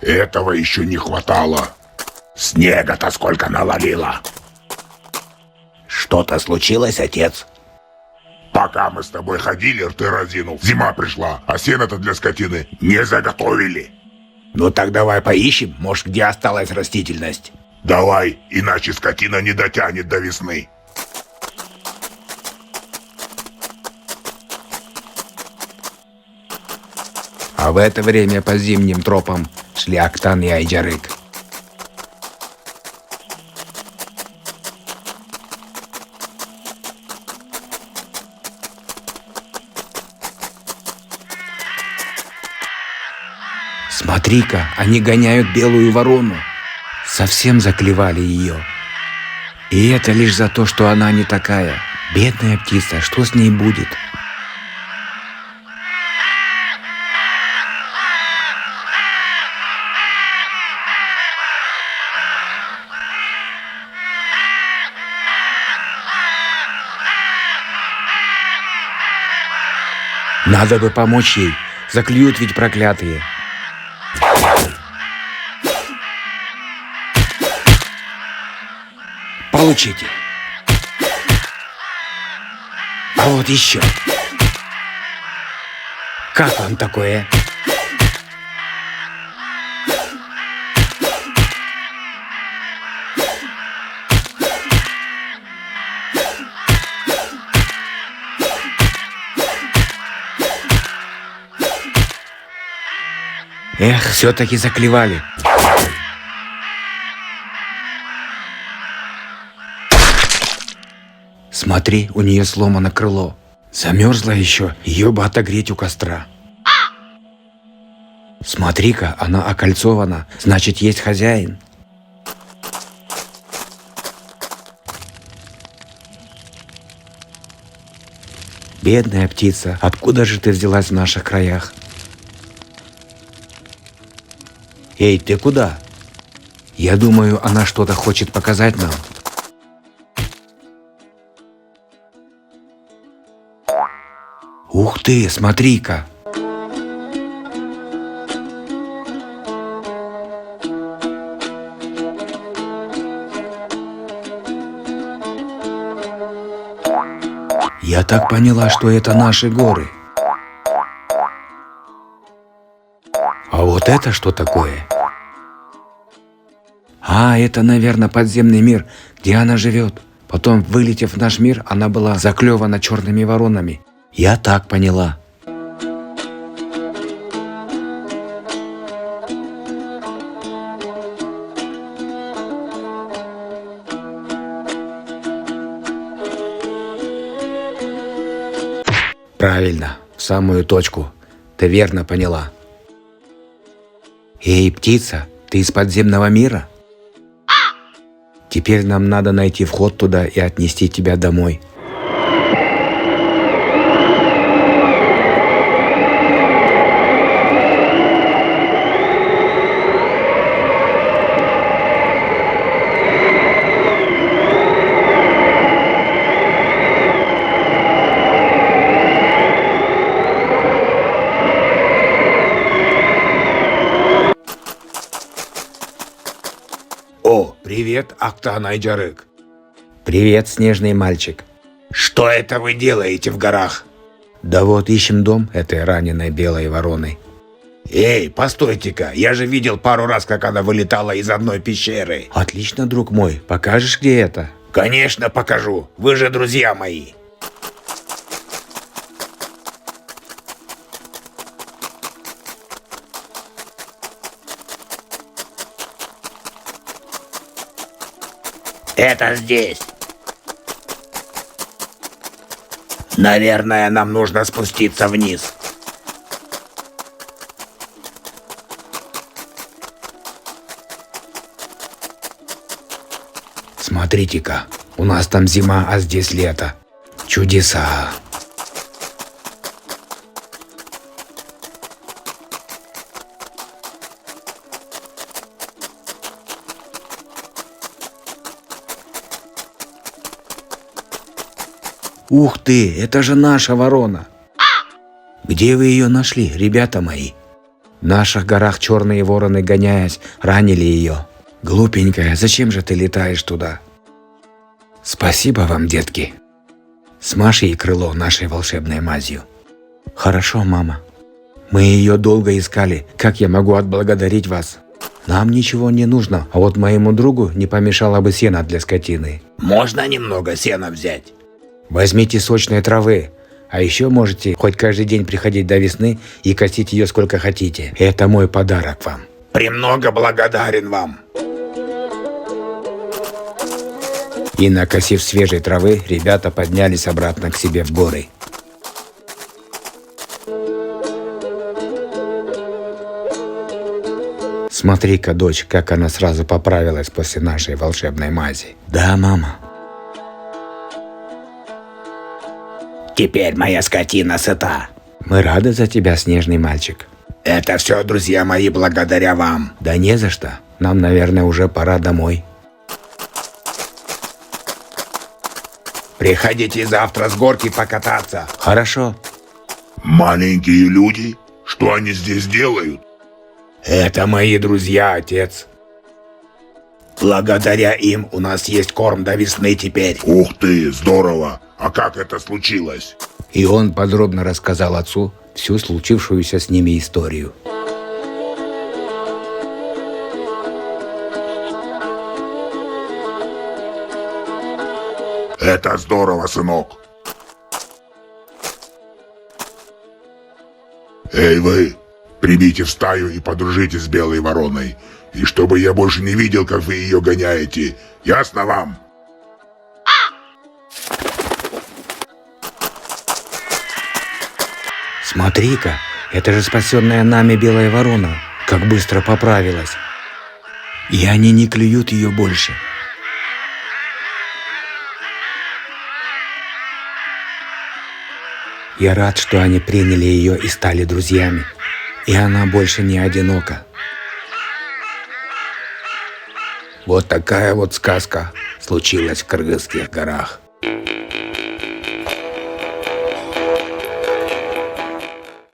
Этого еще не хватало. Снега-то сколько навалило. Что-то случилось, отец? Пока мы с тобой ходили, рты разинул, зима пришла, а сено-то для скотины не заготовили. Ну так давай поищем, может, где осталась растительность. Давай, иначе скотина не дотянет до весны. А в это время по зимним тропам шли Актан и Айджарык. Смотри-ка, они гоняют белую ворону. Совсем заклевали ее. И это лишь за то, что она не такая. Бедная птица, что с ней будет? Надо бы помочь ей. Заклюют ведь проклятые. Получите. А вот еще. Как вам такое? Эх, все-таки заклевали. Смотри, у нее сломано крыло. Замерзла еще, ее бы отогреть у костра. Смотри-ка, она окольцована, значит, есть хозяин. Бедная птица, откуда же ты взялась в наших краях? Эй, ты куда? Я думаю, она что-то хочет показать нам. Ух ты, смотри-ка! Я так поняла, что это наши горы. А вот это что такое? А, это, наверное, подземный мир, где она живет. Потом, вылетев в наш мир, она была заклевана черными воронами. Я так поняла. Правильно, в самую точку. Ты верно поняла. Эй, птица, ты из подземного мира? Теперь нам надо найти вход туда и отнести тебя домой. О, привет, Актан Айджарык. Привет, снежный мальчик. Что это вы делаете в горах? Да вот ищем дом этой раненой белой вороны. Эй, постойте-ка, я же видел пару раз, как она вылетала из одной пещеры. Отлично, друг мой. Покажешь, где это? Конечно, покажу. Вы же друзья мои. Это здесь. Наверное, нам нужно спуститься вниз. Смотрите-ка, у нас там зима, а здесь лето. Чудеса. Ух ты, это же наша ворона. Где вы ее нашли, ребята мои? В наших горах черные вороны, гоняясь, ранили ее. Глупенькая, зачем же ты летаешь туда? Спасибо вам, детки. Смажь ей крыло нашей волшебной мазью. Хорошо, мама. Мы ее долго искали. Как я могу отблагодарить вас? Нам ничего не нужно, а вот моему другу не помешало бы сена для скотины. Можно немного сена взять? Возьмите сочной травы. А еще можете хоть каждый день приходить до весны и косить ее сколько хотите. Это мой подарок вам. Премного благодарен вам. И накосив свежей травы, ребята поднялись обратно к себе в горы. Смотри-ка, дочь, как она сразу поправилась после нашей волшебной мази. Да, мама. Теперь моя скотина сыта. Мы рады за тебя, снежный мальчик. Это все, друзья мои, благодаря вам. Да не за что. Нам, наверное, уже пора домой. Приходите завтра с горки покататься. Хорошо. Маленькие люди? Что они здесь делают? Это мои друзья, отец. Благодаря им у нас есть корм до весны теперь. Ух ты, здорово! А как это случилось? И он подробно рассказал отцу всю случившуюся с ними историю. Это здорово, сынок. Эй вы, прибите в стаю и подружитесь с белой вороной. И чтобы я больше не видел, как вы ее гоняете. Ясно вам? Смотри-ка, это же спасенная нами белая ворона. Как быстро поправилась. И они не клюют ее больше. Я рад, что они приняли ее и стали друзьями. И она больше не одинока. Вот такая вот сказка случилась в Кыргызских горах.